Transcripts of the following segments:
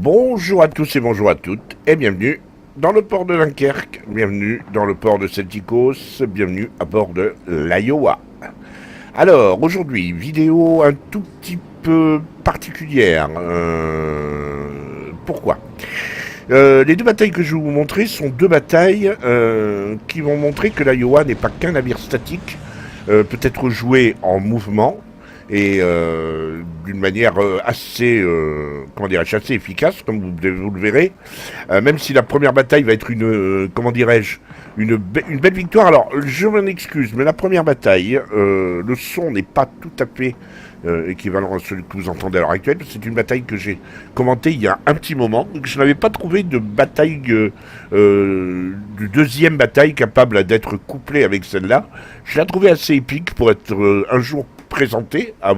Bonjour à tous et bonjour à toutes, et bienvenue dans le port de Dunkerque, bienvenue dans le port de Celticos, bienvenue à bord de l'Iowa. Alors, aujourd'hui, vidéo un tout petit peu particulière. Pourquoi les deux batailles que je vais vous montrer sont deux batailles qui vont montrer que l'Iowa n'est pas qu'un navire statique, peut-être joué en mouvement, et d'une manière assez, comment dirais-je, assez efficace, comme vous le verrez, même si la première bataille va être une, comment dirais-je, une belle victoire. Alors, je m'en excuse, mais la première bataille, le son n'est pas tout à fait équivalent à celui que vous entendez à l'heure actuelle. C'est une bataille que j'ai commentée il y a un petit moment. Je n'avais pas trouvé de bataille, de deuxième bataille capable d'être couplée avec celle-là. Je la trouvais assez épique pour être un jour présenté à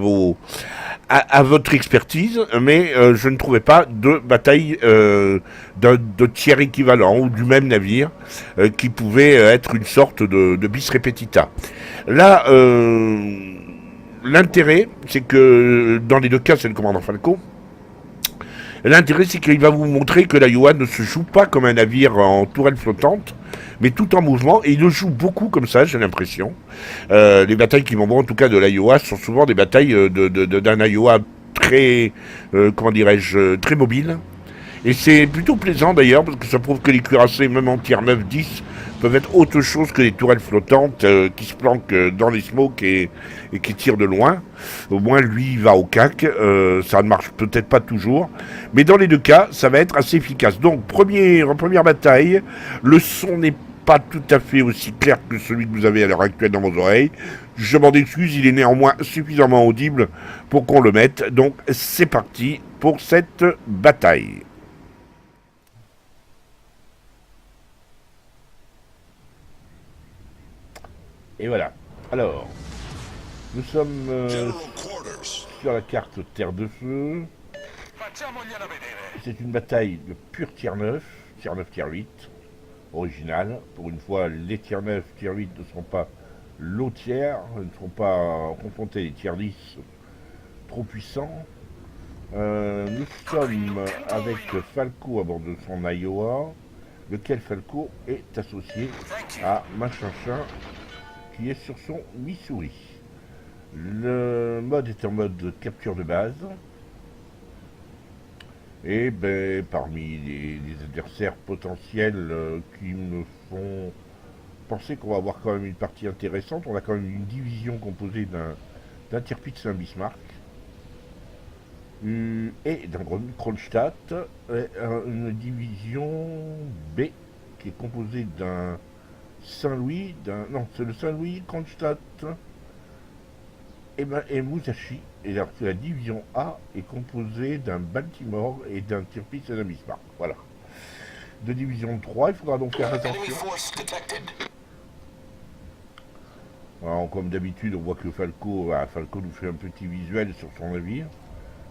votre expertise, mais je ne trouvais pas de bataille de tiers équivalent ou du même navire qui pouvait être une sorte de bis repetita. Là, l'intérêt, c'est que dans les deux cas, c'est le commandant Falco. L'intérêt, c'est qu'il va vous montrer que l'Iowa ne se joue pas comme un navire en tourelle flottante, mais tout en mouvement, et il le joue beaucoup comme ça, j'ai l'impression. Les batailles qui vont voir, en tout cas de l'Iowa, sont souvent des batailles d'un Iowa très, comment dirais-je, très mobile. Et c'est plutôt plaisant d'ailleurs, parce que ça prouve que les cuirassés, même en tier 9-10, peuvent être autre chose que des tourelles flottantes qui se planquent dans les smokes et qui tirent de loin. Au moins, lui, il va au cac. Ça ne marche peut-être pas toujours. Mais dans les deux cas, ça va être assez efficace. Donc, première bataille, le son n'est pas tout à fait aussi clair que celui que vous avez à l'heure actuelle dans vos oreilles. Je m'en excuse, il est néanmoins suffisamment audible pour qu'on le mette. Donc, c'est parti pour cette bataille. Et voilà. Alors, nous sommes sur la carte Terre de Feu. C'est une bataille de pur tier 9, tier 8, original. Pour une fois, les tier 9, tier 8 ne seront pas low tiers, ne seront pas confrontés à des tier 10 trop puissants. Nous sommes avec Falco à bord de son Iowa, lequel Falco est associé à Machinchin, qui est sur son Missouri. Le mode est en mode capture de base. Et ben, parmi les adversaires potentiels qui me font penser qu'on va avoir quand même une partie intéressante, on a quand même une division composée d'un Tirpitz et un Bismarck. Et d'un Kronstadt, une division B qui est composée d'un Saint-Louis, non, c'est le Saint-Louis, Kronstadt et Musashi. Et la division A est composée d'un Baltimore et d'un Tirpitz et d'un Bismarck. Voilà. De division 3, il faudra donc faire attention. Alors, comme d'habitude, on voit que Falco nous fait un petit visuel sur son navire,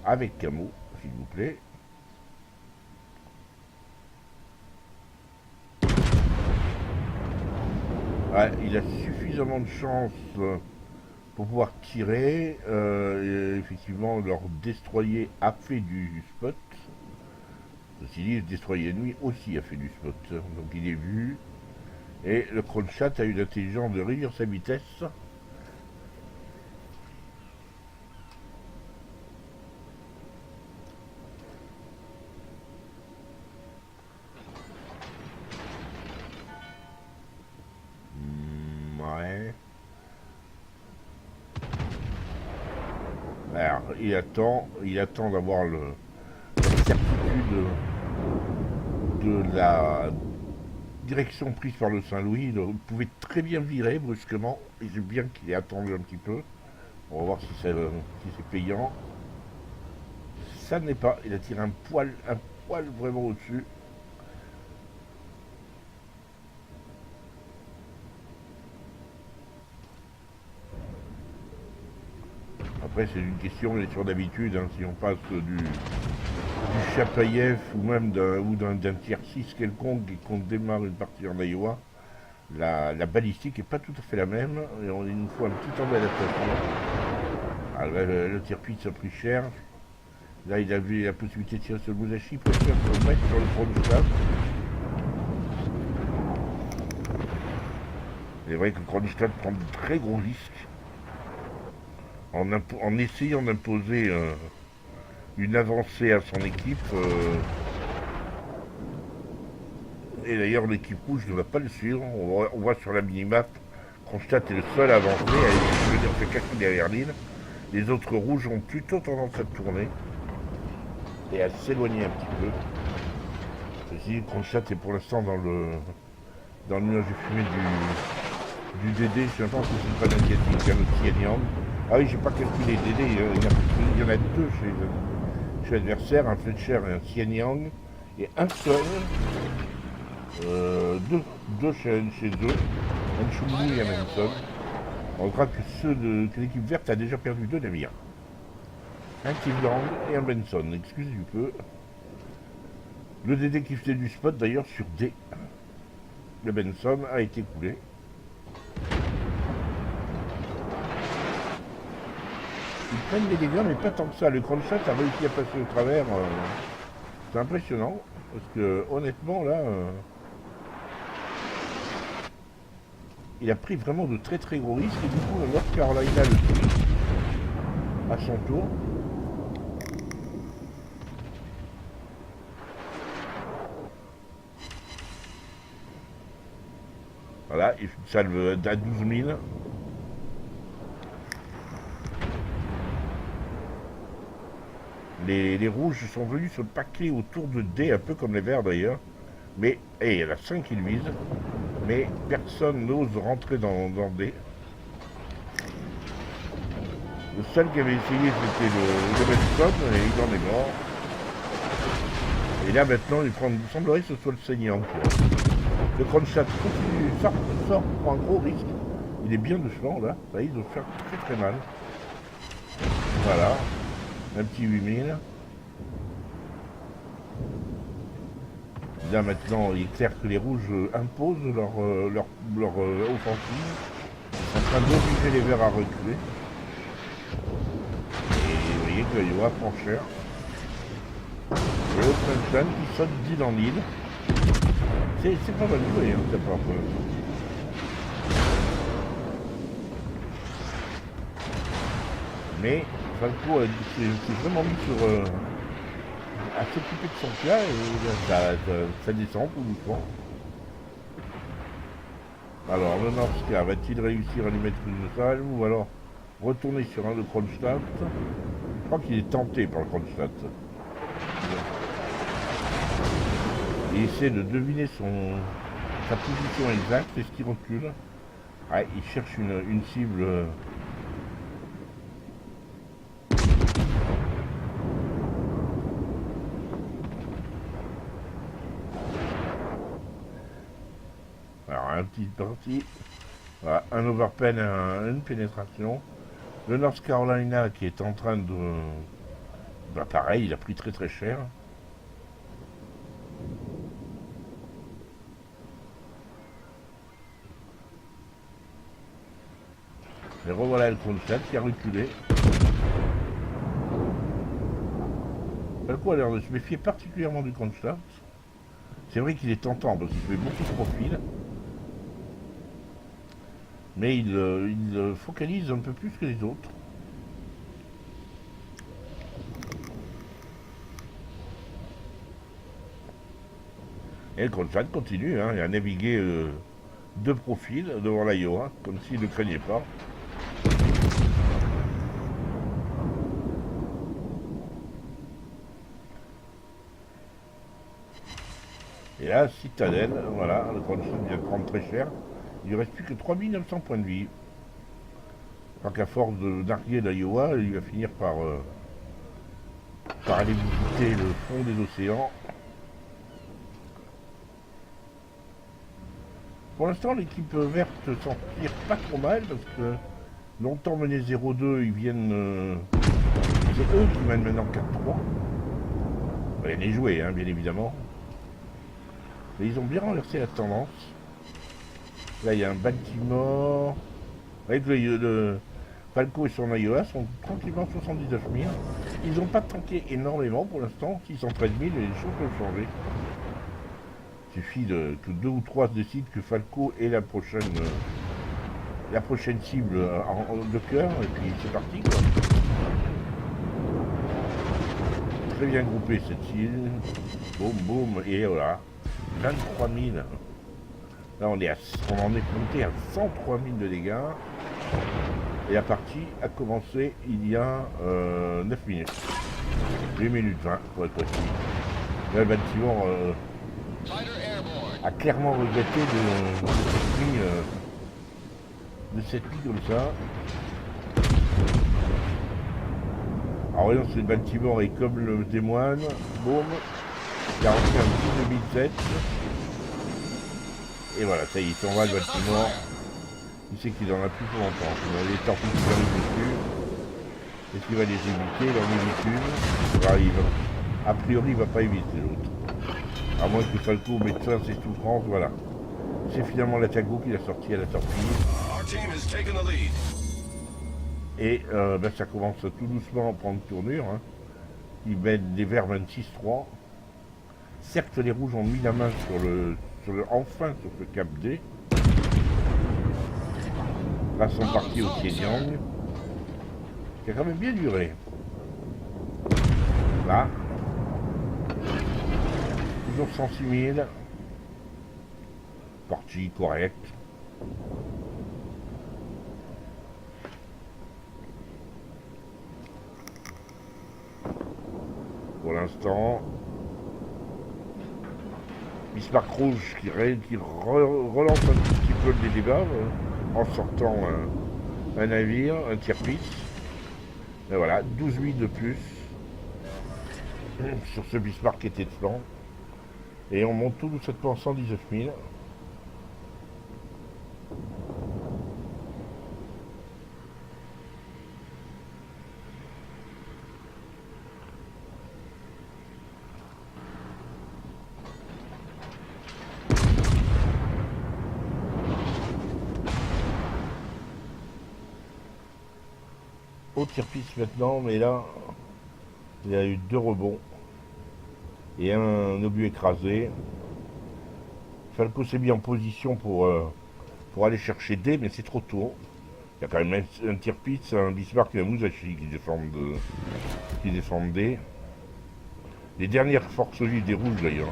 avec camo, s'il vous plaît. Ouais, il a suffisamment de chance pour pouvoir tirer. Effectivement, leur destroyer a fait du spot. Ceci dit, le destroyer ennemi aussi a fait du spot. Donc il est vu. Et le Kronstadt a eu l'intelligence de réduire sa vitesse. Ouais. Alors, il attend d'avoir la certitude de la direction prise par le Saint-Louis. Il pouvait très bien virer brusquement. Et c'est bien qu'il ait attendu un petit peu. On va voir si c'est payant. Ça n'est pas. Il a tiré un poil vraiment au-dessus. Après, c'est une question, bien sûr, d'habitude. Hein, si on passe du Chapayev ou même d'un tiers 6 quelconque et qu'on démarre une partie en Iowa, La balistique est pas tout à fait la même, et il nous faut un petit temps d'adaptation. Ah, le tir-piste a pris cher. Là, il a vu la possibilité de tirer sur le Musashi, il préfère se mettre sur le Kronstadt. C'est vrai que Kronstadt prend de très gros risques en essayant d'imposer une avancée à son équipe. Et d'ailleurs, l'équipe rouge ne va pas le suivre. On voit sur la minimap, Kronstadt est le seul à avancer, à se cacher derrière l'île. Les autres rouges ont plutôt tendance à tourner et à s'éloigner un petit peu. Ceci, Kronstadt est pour l'instant dans le nuage de fumée du DD. Je pense que c'est pas l'asiatique, hein, le Tianyang. Ah oui, j'ai pas calculé DD, il y en a deux chez l'adversaire, un Fletcher et un Tianyang, et un seul, deux chez eux, un Chumlu et un Manson. On voit que l'équipe verte a déjà perdu deux navires. Un Kivland et un Benson, excusez du peu. Le DD qui faisait du spot d'ailleurs sur D. Le Benson a été coulé. Ils prennent des dégâts mais pas tant que ça. Le Kronstadt a réussi à passer au travers. C'est impressionnant. Parce que honnêtement là... il a pris vraiment de très très gros risques. Et du coup, North Carolina le tue à son tour. Voilà, il salve à 12 000. Les rouges sont venus se paquer autour de D, un peu comme les verts d'ailleurs. Mais, il y en a 5 qui le visent. Mais personne n'ose rentrer dans D. Le seul qui avait essayé, c'était le Benson, et il en est mort. Et là, maintenant, il semblerait que ce soit le saignant. Le Kronstadt continue, sort, prend un gros risque. Il est bien de flanc, là. Ça, il doit faire très très mal. Voilà. Un petit 8000. Là, maintenant, il est clair que les rouges imposent leur offensive. En train d'obliger les verts à reculer. Et vous voyez que Iowa prend cher. Et Openson qui saute dit dans l'île. C'est pas mal joué, hein, ça part. Mais Falco s'est vraiment mis sur à s'occuper de son plat et ça descend tout doucement. Alors le Norska va-t-il réussir à lui mettre une salle ou alors retourner sur un de Kronstadt? Je crois qu'il est tenté par le Kronstadt. Il essaie de deviner sa position exacte. Est-ce qu'il recule? Ouais, il cherche une cible. Alors, un petit parti. Voilà, un overpen, une pénétration. Le North Carolina qui est en train de... Bah pareil, il a pris très très cher. Et revoilà le Kronstadt qui a reculé. Falco a l'air de se méfier particulièrement du Kronstadt. C'est vrai qu'il est tentant parce qu'il fait beaucoup de profil. Mais il focalise un peu plus que les autres. Et le Kronstadt continue, hein, il a navigué de profil devant l'Iowa, comme s'il ne craignait pas. Et là, Citadel, voilà, le Kronstadt vient de prendre très cher. Il ne reste plus que 3900 points de vie. Je crois qu'à force de narguer l'Iowa, il va finir par aller visiter le fond des océans. Pour l'instant, l'équipe verte s'en tire pas trop mal parce que longtemps mené 0-2, ils viennent... c'est eux qui mènent maintenant 4-3. Rien n'est joué, hein, bien évidemment. Mais ils ont bien renversé la tendance. Là, il y a un bâtiment. Ouais, le Falco et son Iowa sont tranquillement 79 000. Ils n'ont pas tanké énormément pour l'instant, 613 000, et les choses peuvent changer. Il suffit que 2 ou 3 décident que Falco est la prochaine cible de cœur, et puis c'est parti quoi. Très bien groupé cette île. Boum boum, et voilà. 23 000. Là on en est monté à 103 000 de dégâts. Et la partie a commencé il y a 9 minutes. 8 minutes 20 pour être précis. Là, le bâtiment a clairement regretté de cette nuit comme ça. Alors voyons si le bâtiment est comme le témoigne. Boum. Il a rentré un petit 2007. Et voilà, ça y est, il s'en va le bâtiment. Il sait qu'il en a plus pour longtemps. Il a des torpilles qui arrivent dessus. Est-ce qu'il va les éviter? Il en évite une. Voilà, a priori, il ne va pas éviter l'autre. À moins que Falco mette fin à ses souffrances, voilà. C'est finalement l'Atago qui l'a sorti à la torpille. Et ça commence tout doucement à prendre tournure. Hein. Ils mettent des verts 26-3. Certes, les rouges ont mis la main enfin sur ce cap D. Là, sont partis au Xinjiang. Qui a quand même bien duré. Là. Toujours 106 000. Partie correcte. Pour l'instant. Bismarck rouge qui relance un petit peu les dégâts en sortant un navire, un tir-piste. Et voilà, 12 000 de plus sur ce Bismarck qui était de flanc. Et on monte tout doucement 119 000. Au tir-piste maintenant, mais là, il y a eu 2 rebonds et un obus écrasé. Falco s'est mis en position pour aller chercher D, mais c'est trop tôt. Il y a quand même un tir-piste, un Bismarck et un Musashi qui défendent D. Les dernières forces vives des rouges d'ailleurs.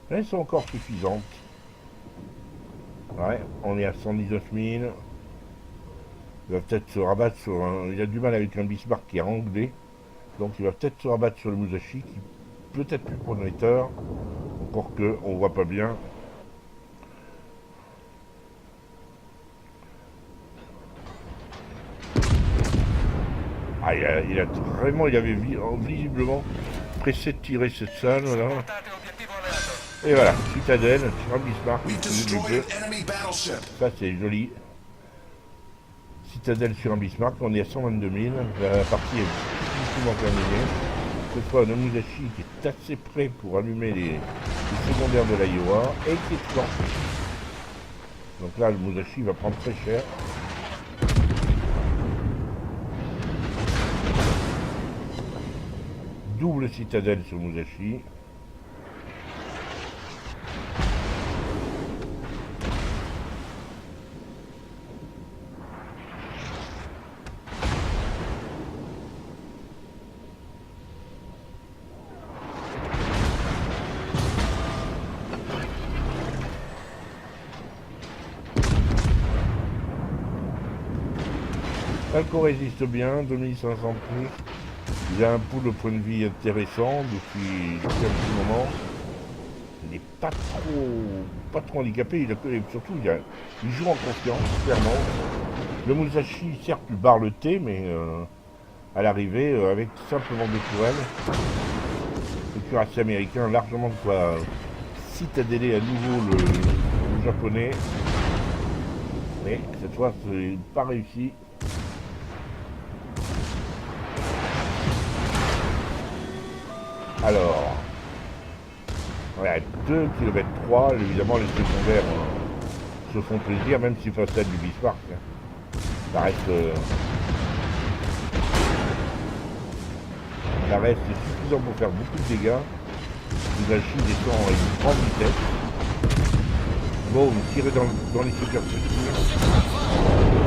Elles sont encore suffisantes. Ouais, on est à 119 000. Il va peut-être se rabattre sur un... Il a du mal avec un Bismarck qui est anglais. Donc il va peut-être se rabattre sur le Musashi qui peut être plus prometteur. Encore que on voit pas bien. Ah, il avait visiblement pressé de tirer cette salle, voilà. Et voilà, Citadelle sur un Bismarck. Ça c'est joli. Citadelle sur un Bismarck, on est à 122 000. La partie est difficilement terminée. Cette fois, le Musashi qui est assez prêt pour allumer les secondaires de l'Iowa et qui est flanc. Donc là, le Musashi va prendre très cher. Double Citadelle sur Musashi. Falco résiste bien, 2500 plus. Il a un pool de point de vie intéressant depuis un petit moment. Il n'est pas trop handicapé, surtout il joue en confiance, clairement. Le Musashi, certes, lui barre le thé, mais à l'arrivée, avec simplement des tourelles, le cuirassé américain largement de quoi citadeller à nouveau le japonais. Mais cette fois, c'est pas réussi. Alors, Ouais, 2 km 3, évidemment les secondaires se font plaisir, même si face à du Bismarck. Hein. Ça reste, ça reste suffisant pour faire beaucoup de dégâts. L'Achille descend à une grande vitesse. Bon, vous tirez dans les superstructures.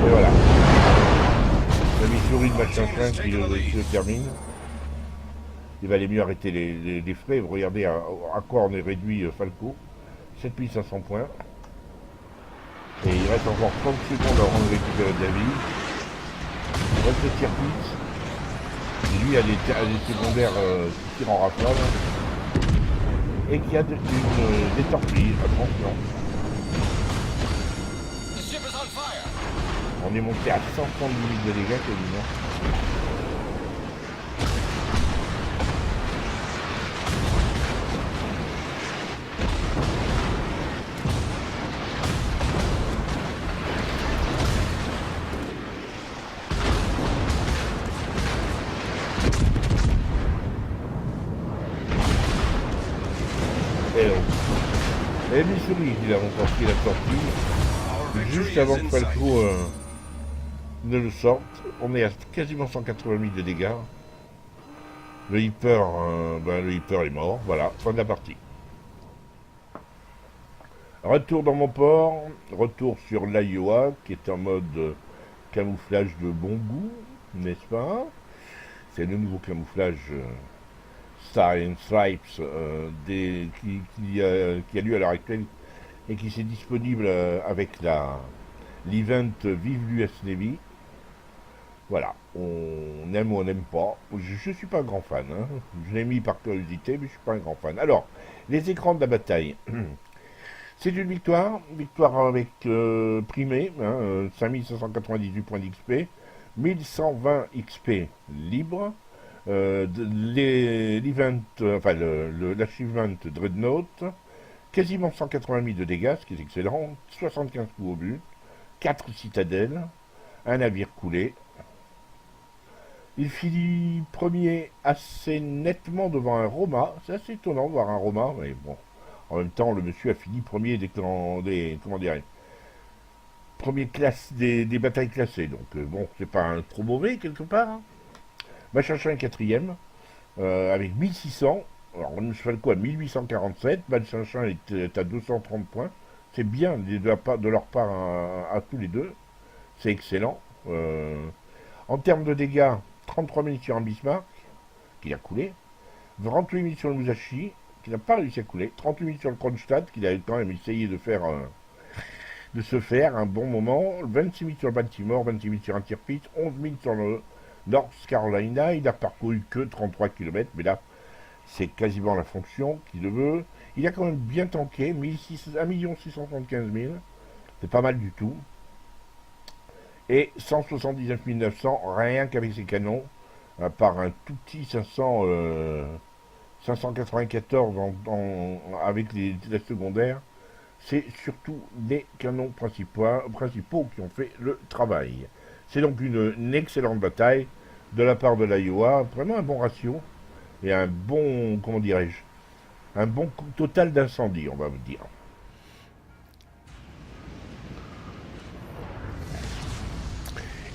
Et voilà. La mission de machin fin qui se termine. Il valait mieux arrêter les frais. Vous regardez à quoi on est réduit Falco. 7500 points. Et il reste encore 30 secondes avant de récupérer de la vie. Il reste le circuit. Et lui a des secondaires qui tirent en rafale. Et qui a des torpilles. Attention. On est monté à 130 minutes de dégâts quasiment. Et Missouri, il a sorti la sortie. Juste avant que Falco ne le sorte, on est à quasiment 180 000 de dégâts. Le Hyper est mort. Voilà, fin de la partie. Retour dans mon port, retour sur l'Iowa, qui est en mode camouflage de bon goût, n'est-ce pas? C'est le nouveau camouflage Star and Stripes qui a lieu à l'heure actuelle et qui est disponible avec l'event Vive l'US Navy. Voilà, on aime ou on n'aime pas. Je ne suis pas un grand fan, hein. Je l'ai mis par curiosité, mais je ne suis pas un grand fan. Alors, les écrans de la bataille. C'est une victoire avec primé, hein, 5598 points d'XP, 1120 XP libres. L'achievement Dreadnought, quasiment 180 000 de dégâts, ce qui est excellent, 75 coups au but, 4 citadelles, un navire coulé. Il finit premier assez nettement devant un Roma, c'est assez étonnant de voir un Roma, mais bon, en même temps, le monsieur a fini premier premier classe des batailles classées, donc bon, c'est pas trop mauvais quelque part. Hein. Machin est quatrième, avec 1600. Alors, Falco à 1847. Machin est à 230 points. C'est bien de leur part à tous les deux. C'est excellent. En termes de dégâts, 33 000 sur un Bismarck, qui a coulé. 38 000 sur le Musashi, qui n'a pas réussi à couler. 38 000 sur le Kronstadt, qui a quand même essayé de se faire un bon moment. 26 000 sur le Baltimore, 26 000 sur un Tirpitz, 11 000 sur le North Carolina. Il a parcouru que 33 km, mais là, c'est quasiment la fonction qui le veut. Il a quand même bien tanké, 1 675 000. C'est pas mal du tout. Et 179 900, rien qu'avec ses canons, à part un tout petit 594 avec la secondaire. C'est surtout les canons principaux qui ont fait le travail. C'est donc une excellente bataille de la part de l'Iowa, vraiment un bon ratio et un bon, comment dirais-je, un bon total d'incendie, on va vous dire.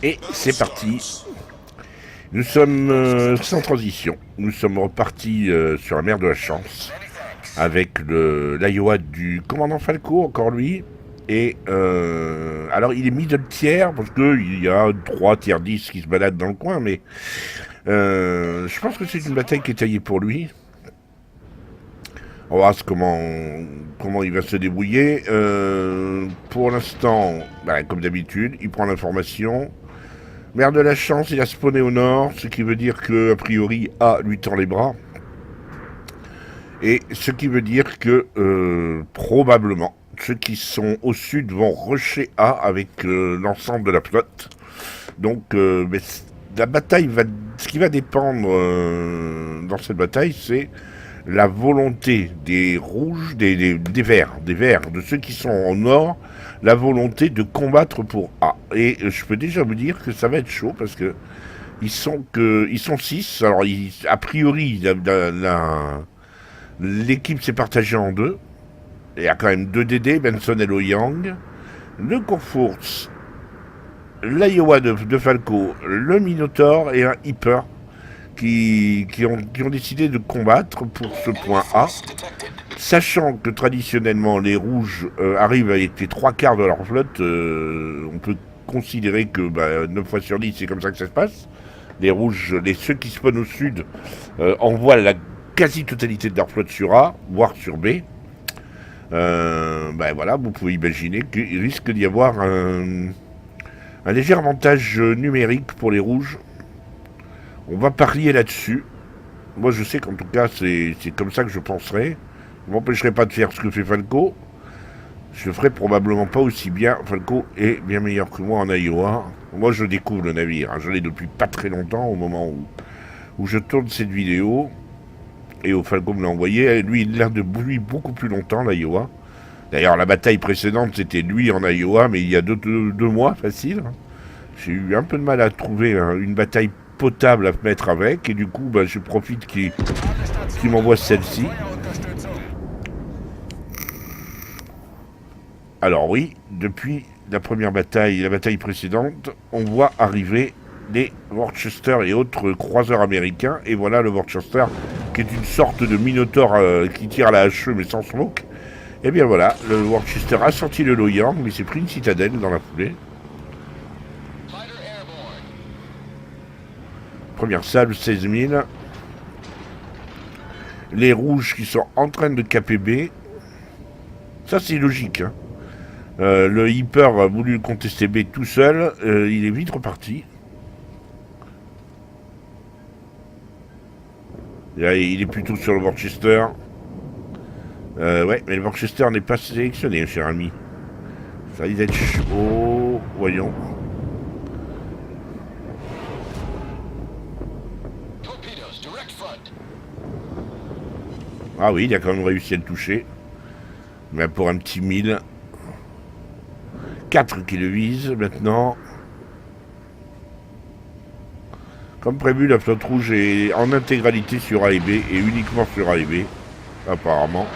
Et c'est parti. Nous sommes sans transition. Nous sommes repartis sur la mer de la Chance avec l'Iowa du commandant Falco, encore lui. Et alors il est middle tiers parce qu'il y a 3 tiers 10 qui se baladent dans le coin, mais je pense que c'est une bataille qui est taillée pour lui. On va voir comment il va se débrouiller. Pour l'instant, comme d'habitude, il prend l'information. Mer de la Chance, il a spawné au nord, ce qui veut dire que, a priori, A lui tend les bras. Et ce qui veut dire que, probablement, ceux qui sont au sud vont rusher A avec l'ensemble de la flotte. Donc, mais la bataille ce qui va dépendre dans cette bataille, c'est la volonté des rouges, des verts, de ceux qui sont au nord, la volonté de combattre pour A. Et je peux déjà vous dire que ça va être chaud parce que ils sont 6. Alors, a priori, L'équipe s'est partagée en deux. Il y a quand même 2 DD, Benson et Loyang. Le Kurfürst, l'Iowa de Falco, le Minotaur et un Hyper qui ont décidé de combattre pour ce point A. Sachant que traditionnellement les rouges arrivent avec les 3 quarts de leur flotte, on peut considérer que 9 fois sur 10 c'est comme ça que ça se passe. Les rouges, ceux qui spawnent au sud, envoient la quasi-totalité de leur flotte sur A, voire sur B. Voilà, vous pouvez imaginer qu'il risque d'y avoir un léger avantage numérique pour les rouges. On va parier là-dessus. Moi je sais qu'en tout cas c'est comme ça que je penserais. Je ne m'empêcherai pas de faire ce que fait Falco. Je le ferai probablement pas aussi bien. Falco est bien meilleur que moi en Iowa. Moi je découvre le navire, je l'ai depuis pas très longtemps au moment où je tourne cette vidéo. Et au Falco me l'a envoyé. Lui il l'a depuis beaucoup plus longtemps l'Iowa. D'ailleurs la bataille précédente c'était lui en Iowa, mais il y a deux mois facile. J'ai eu un peu de mal à trouver une bataille potable à mettre avec. Et du coup je profite qu'il m'envoie celle-ci. Alors oui, depuis la première bataille, la bataille précédente, on voit arriver des Worcester et autres croiseurs américains. Et voilà le Worcester qui est une sorte de Minotaur qui tire à la HE mais sans smoke. Et bien voilà, le Worcester a sorti le Loyang mais s'est pris une citadelle dans la foulée. Première salve, 16 000. Les rouges qui sont en train de KPB. Ça c'est logique, hein. Le Hyper a voulu contester B tout seul, il est vite reparti. Là, il est plutôt sur le Worcester. Ouais, mais le Worcester n'est pas sélectionné, cher ami. Ça risque d'être chaud. Voyons. Ah oui, il a quand même réussi à le toucher. Mais pour un petit 1000. 4 qui le visent maintenant. Comme prévu, la flotte rouge est en intégralité sur A et B, et uniquement sur A et B, apparemment.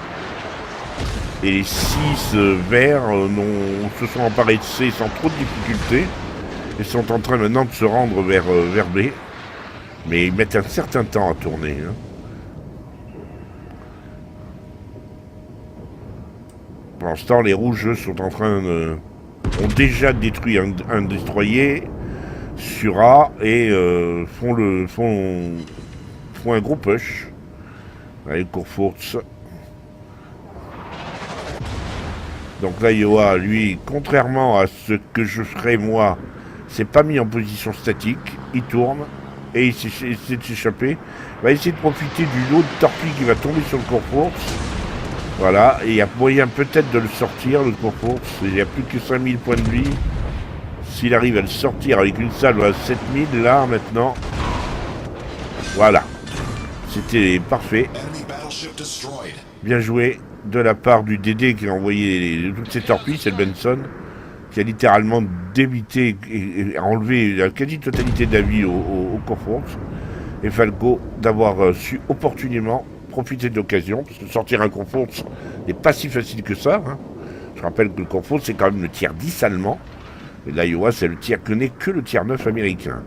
Et les 6 verts se sont emparés de C sans trop de difficultés, et sont en train maintenant de se rendre vers B. Mais ils mettent un certain temps à tourner. Hein. Pour l'instant, les rouges sont en train de... ont déjà détruit un destroyer sur A et font un gros push. Allez, Kurfürst. Donc l'Iowa, lui, contrairement à ce que je ferais moi, s'est pas mis en position statique. Il tourne et il essaie de s'échapper. Il va essayer de profiter du lot de torpilles qui va tomber sur le Kurfürst. Voilà, et il y a moyen peut-être de le sortir, le Kurfürst. Il n'y a plus que 5000 points de vie. S'il arrive à le sortir avec une salve à 7000, là, maintenant. Voilà. C'était parfait. Bien joué de la part du DD qui a envoyé toutes ces torpilles, c'est le Benson, qui a littéralement débité et enlevé la quasi-totalité de la vie au Kurfürst. Et Falco d'avoir su opportunément profiter de l'occasion, parce que sortir un Kurfürst n'est pas si facile que ça. Hein. Je rappelle que le Kurfürst, c'est quand même le tiers 10 allemand. Et l'Iowa, c'est le tiers que n'est que le tiers 9 américain.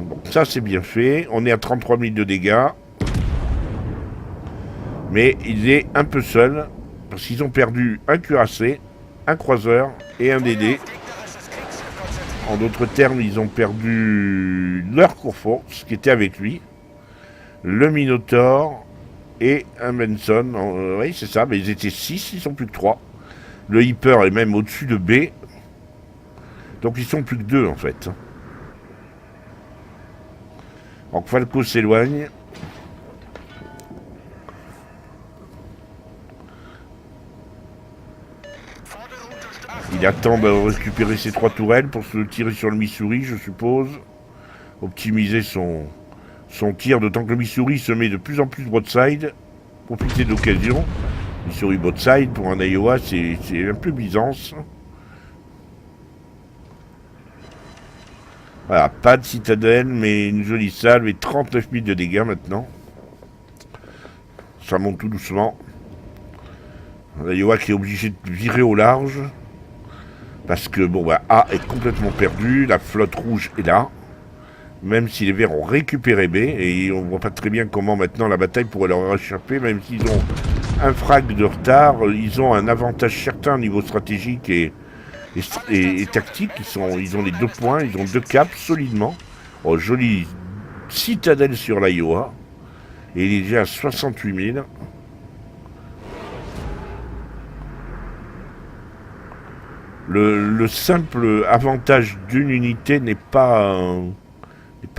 Bon, ça, c'est bien fait. On est à 33 000 de dégâts. Mais il est un peu seul, parce qu'ils ont perdu un cuirassé, un croiseur et un DD. En d'autres termes, ils ont perdu leur Kurfürst, qui était avec lui, le Minotaur et un Benson. Oui, c'est ça, mais ils étaient 6, ils sont plus que 3. Le Hyper est même au-dessus de B. Donc ils sont plus que 2 en fait. Donc Falco s'éloigne. Il attend de récupérer ses 3 tourelles pour se tirer sur le Missouri, je suppose. Optimiser son tir, d'autant que le Missouri se met de plus en plus broadside. Profiter de l'occasion. Missouri broadside pour un Iowa, c'est un peu Byzance. Voilà, pas de citadelle, mais une jolie salve et 39 000 de dégâts maintenant. Ça monte tout doucement. L'Iowa qui est obligé de virer au large. Parce que bon bah A est complètement perdu. La flotte rouge est là. Même si les Verts ont récupéré B. Et on voit pas très bien comment maintenant la bataille pourrait leur échapper. Même s'ils ont un frag de retard. Ils ont un avantage certain au niveau stratégique et tactique. Ils ont les 2 points. Ils ont 2 caps solidement. Oh, jolie citadelle sur l'Iowa. Et il est déjà à 68 000. Le simple avantage d'une unité n'est pas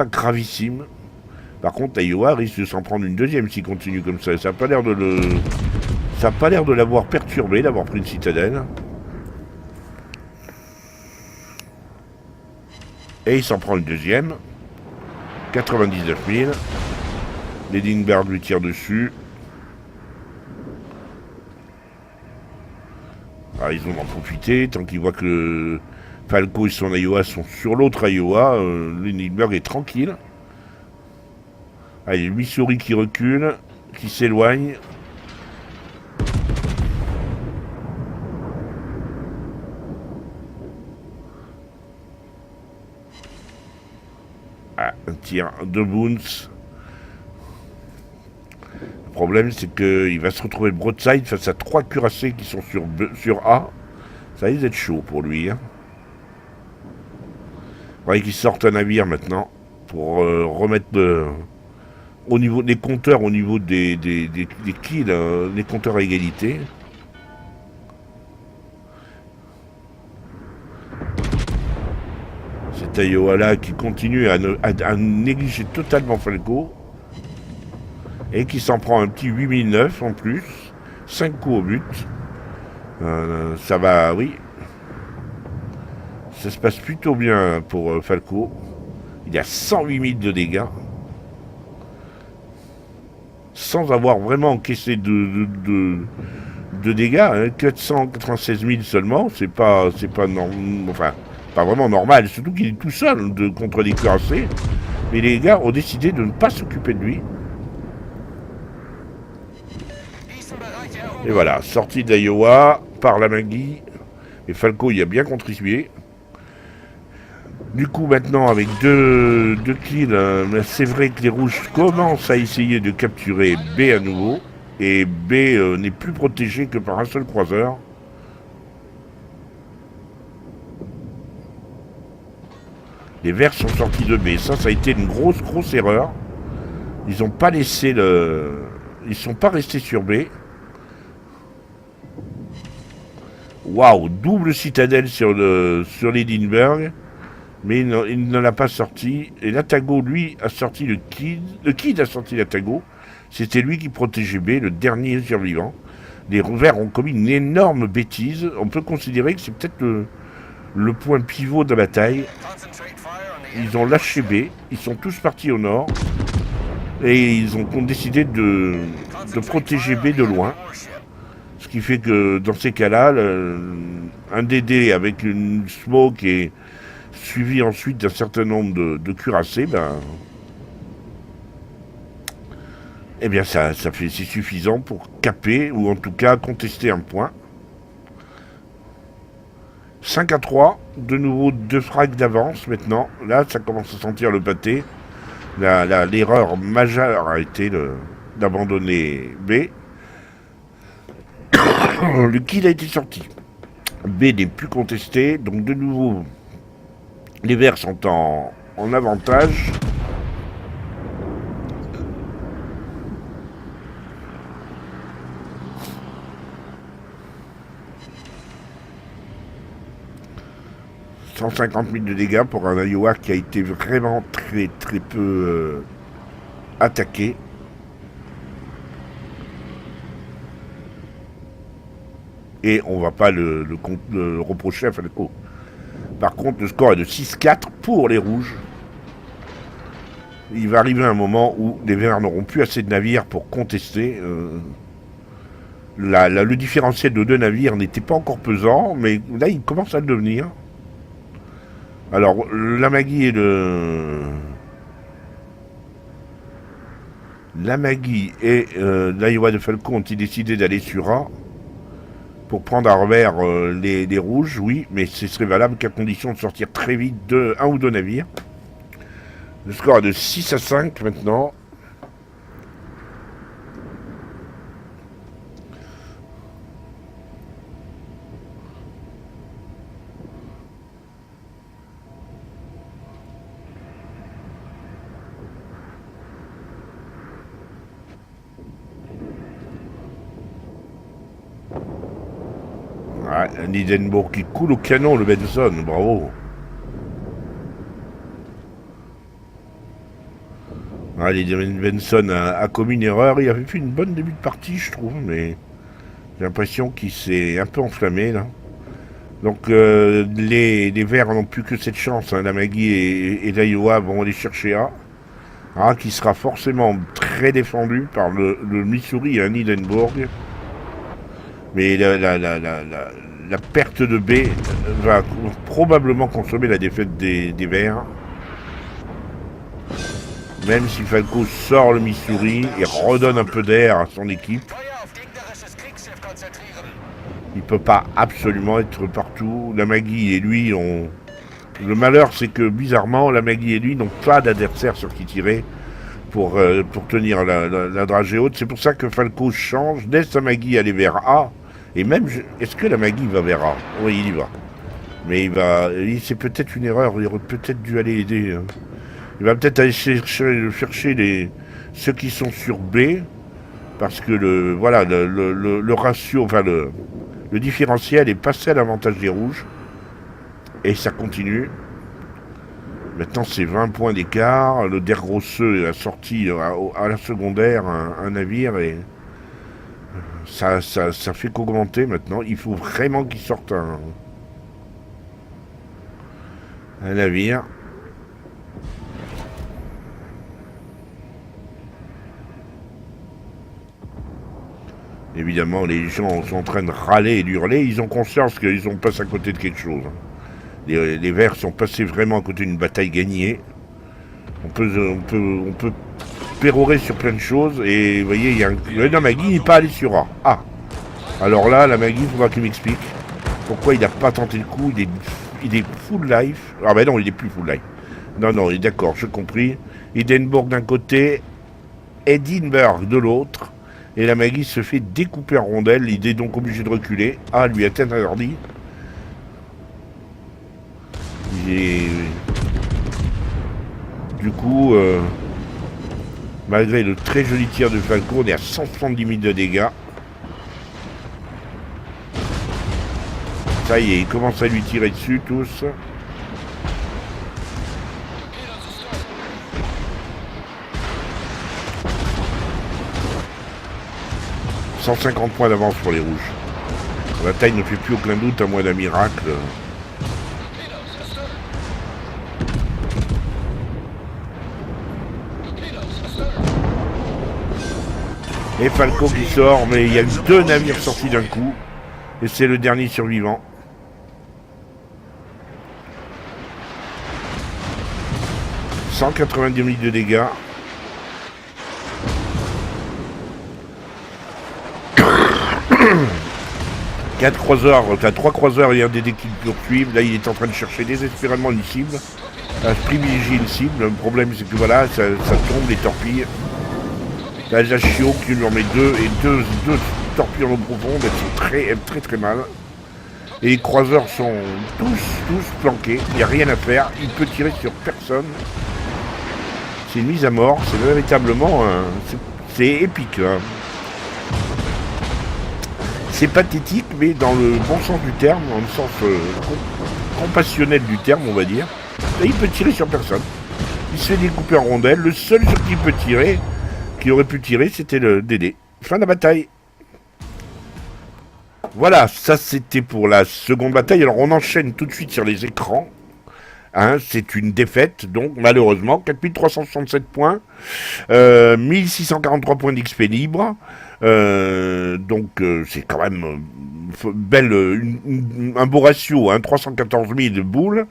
gravissime. Par contre, Iowa risque de s'en prendre une deuxième s'il continue comme ça. Ça n'a pas l'air de l'avoir perturbé, d'avoir pris une citadelle. Et il s'en prend une deuxième. 99 000. L'Edinburgh lui tire dessus. Ah, ils vont en profiter tant qu'ils voient que Falco et son Iowa sont sur l'autre Iowa. L'Edinburgh est tranquille. Allez, Missouri qui recule, qui s'éloigne. Ah, un tir de Boons. Le problème, c'est qu'il va se retrouver broadside face à 3 cuirassés qui sont sur A. Ça risque d'être chaud pour lui. Hein. Il faudrait qu'il sorte un navire maintenant pour remettre au niveau des compteurs, au niveau des kills, les compteurs à égalité. C'est Iowa là qui continue à négliger totalement Falco. Et qui s'en prend un petit 8009 en plus. 5 coups au but. Ça va, oui. Ça se passe plutôt bien pour Falco. Il y a 108 000 de dégâts. Sans avoir vraiment encaissé de dégâts. Hein. 496 000 seulement. C'est pas enfin, pas vraiment normal. Surtout qu'il est tout seul contre des cuirassés. Mais les gars ont décidé de ne pas s'occuper de lui. Et voilà, sortie d'Iowa par la Maggie. Et Falco y a bien contribué. Du coup, maintenant, avec deux kills, c'est vrai que les rouges commencent à essayer de capturer B à nouveau. Et B n'est plus protégé que par un seul croiseur. Les verts sont sortis de B. Ça a été une grosse erreur. Ils n'ont pas laissé le... Ils sont pas restés sur B. Waouh, double citadelle sur l'Edinburgh. Mais il ne l'a pas sorti. Et l'Atago, lui, a sorti le Kid. Le Kid a sorti l'Atago. C'était lui qui protégeait B, le dernier survivant. Les Verts ont commis une énorme bêtise. On peut considérer que c'est peut-être le point pivot de la bataille. Ils ont lâché B. Ils sont tous partis au nord. Et ils ont décidé de protéger B de loin. Ce qui fait que dans ces cas-là, un DD avec une smoke et suivi ensuite d'un certain nombre de cuirassés, eh bien c'est suffisant pour caper ou en tout cas contester un point. 5-3, de nouveau 2 frags d'avance maintenant. Là, ça commence à sentir le pâté. L'erreur majeure a été d'abandonner B. Le kill a été sorti. B n'est plus contesté, donc de nouveau, les verts sont en avantage. « 150 000 de dégâts pour un Iowa qui a été vraiment très peu attaqué. Et on va pas le reprocher à Falco. Par contre, le score est de 6-4 pour les rouges. Il va arriver un moment où les verts n'auront plus assez de navires pour contester. Le différentiel de 2 navires n'était pas encore pesant, mais là, il commence à le devenir. Alors, la Maggie et La Maggie et l'Iowa de Falco ont-ils décidé d'aller sur A pour prendre à revers les rouges? Oui, mais ce serait valable qu'à condition de sortir très vite un ou deux navires. Le score est de 6 à 5 maintenant. Ouais, un Hindenburg qui coule au canon, le Benson, bravo. Ouais, Benson a commis une erreur, il avait fait une bonne début de partie, je trouve, mais j'ai l'impression qu'il s'est un peu enflammé, là. Donc les Verts n'ont plus que cette chance, hein. La Maggie et l'Iowa vont aller chercher A, qui sera forcément très défendu par le Missouri et un Hindenburg. Mais la perte de B va probablement consommer la défaite des Verts. Même si Falco sort le Missouri et redonne un peu d'air à son équipe, il peut pas absolument être partout. La Maggie et lui ont... Le malheur, c'est que bizarrement, la Maggie et lui n'ont pas d'adversaire sur qui tirer pour tenir la dragée haute. C'est pour ça que Falco change, laisse la Maggie aller vers A. Et même, est-ce que la Maggie va vers A? Oui, il y va. Mais c'est peut-être une erreur, il aurait peut-être dû aller aider. Hein. Il va peut-être aller chercher ceux qui sont sur B, parce que le ratio, enfin le différentiel est passé à l'avantage des rouges. Et ça continue. Maintenant, c'est 20 points d'écart. Le Der Grosseux a sorti à la secondaire un navire et ça fait qu'augmenter maintenant. Il faut vraiment qu'il sorte un navire. Évidemment, les gens sont en train de râler et d'hurler. Ils ont conscience qu'ils ont passé à côté de quelque chose. Les Verts sont passés vraiment à côté d'une bataille gagnée. On peut pérorer sur plein de choses. Et vous voyez, la Maggie n'est pas allé sur A. Ah, alors là, la Maggie, il faudra qu'il m'explique pourquoi il n'a pas tenté le coup. Il est full life. Ah ben non, il est plus full life. Non, il est d'accord, j'ai compris. Hindenburg d'un côté, Edinburgh de l'autre. Et la Maggie se fait découper en rondelles. Il est donc obligé de reculer. Ah, lui a tête interdit. Du coup, malgré le très joli tir de Falco, on est à 170 000 de dégâts. Ça y est, ils commencent à lui tirer dessus tous. « 150 points d'avance pour les rouges. La taille ne fait plus aucun doute, à moins d'un miracle. Et Falco qui sort, mais il y a deux navires sortis d'un coup. Et c'est le dernier survivant. « 190 000 de dégâts. » 4 croiseurs, enfin 3 croiseurs et un des qui le poursuivent. Là, il est en train de chercher désespérément une cible. Je privilégie une cible. Le problème, c'est que voilà, ça tombe, les torpilles. Là, la Chio qui lui en met deux torpilles en eau profonde. Elles sont très mal. Et les croiseurs sont tous planqués. Il n'y a rien à faire. Il peut tirer sur personne. C'est une mise à mort. C'est véritablement... c'est épique. Hein. C'est pathétique, mais dans le bon sens du terme, dans le sens compassionnel du terme, on va dire. Et il peut tirer sur personne. Il se fait découper en rondelles. Le seul sur qui il peut tirer, qui aurait pu tirer, c'était le Dédé. Fin de la bataille. Voilà, ça c'était pour la seconde bataille. Alors on enchaîne tout de suite sur les écrans. Hein, c'est une défaite, donc malheureusement, 4367 points, 1643 points d'XP libre. Donc c'est quand même un beau ratio, hein, 314 000 de boules,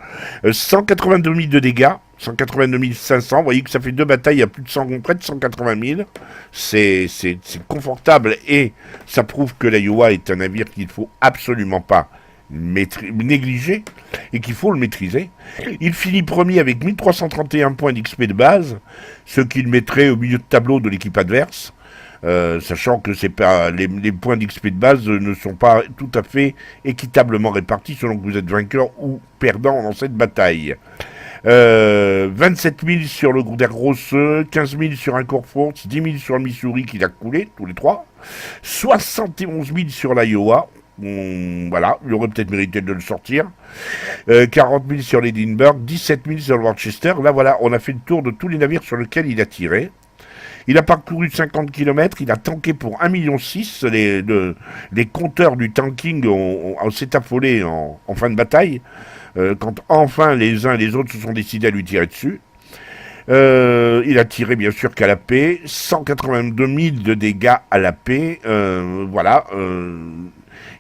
182 000 de dégâts. 182 500, vous voyez que ça fait 2 batailles à plus de 100, près de 180 000. C'est confortable et ça prouve que l'Iowa est un navire qu'il ne faut absolument pas négliger et qu'il faut le maîtriser. Il finit premier avec 1331 points d'XP de base, ce qui le mettrait au milieu de tableau de l'équipe adverse. Sachant que c'est pas les points d'XP de base ne sont pas tout à fait équitablement répartis selon que vous êtes vainqueur ou perdant dans cette bataille. 27 000 sur le groupe d'Air Grosse, 15 000 sur un Corforce, 10 000 sur le Missouri qui l'a coulé, tous les trois, 71 000 sur l'Iowa. Voilà, il aurait peut-être mérité de le sortir. 40 000 sur l'Edinburgh, 17 000 sur le Worcester. Là, voilà, on a fait le tour de tous les navires sur lesquels il a tiré. Il a parcouru 50 km, il a tanké pour 1,6 million. Les compteurs du tanking s'est affolé en fin de bataille, quand enfin les uns et les autres se sont décidés à lui tirer dessus. Il a tiré bien sûr qu'à la paix, 182 000 de dégâts à la paix. Voilà,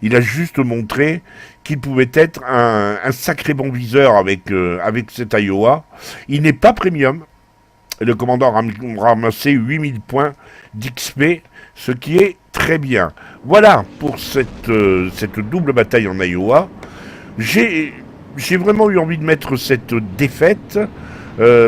il a juste montré qu'il pouvait être un sacré bon viseur avec cet Iowa. Il n'est pas premium. Le commandant a ramassé 8000 points d'XP, ce qui est très bien. Voilà pour cette double bataille en Iowa. J'ai vraiment eu envie de mettre cette défaite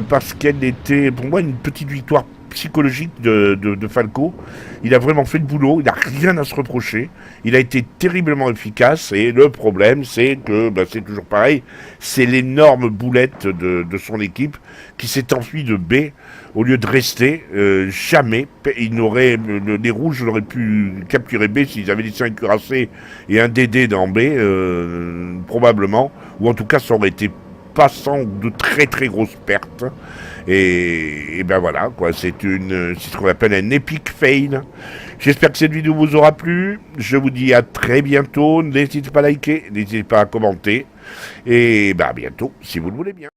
parce qu'elle était pour moi une petite victoire psychologique de Falco. Il a vraiment fait le boulot, il n'a rien à se reprocher, il a été terriblement efficace et le problème c'est que c'est toujours pareil, c'est l'énorme boulette de son équipe qui s'est enfuie de B au lieu de rester. Jamais les rouges n'auraient pu capturer B s'ils avaient laissé un cuirassé et un DD dans B, probablement, ou en tout cas ça aurait été pas sans de très très grosses pertes. Et ben voilà, quoi, c'est ce qu'on appelle un epic fail. J'espère que cette vidéo vous aura plu. Je vous dis à très bientôt. N'hésitez pas à liker, n'hésitez pas à commenter. Et ben à bientôt, si vous le voulez bien.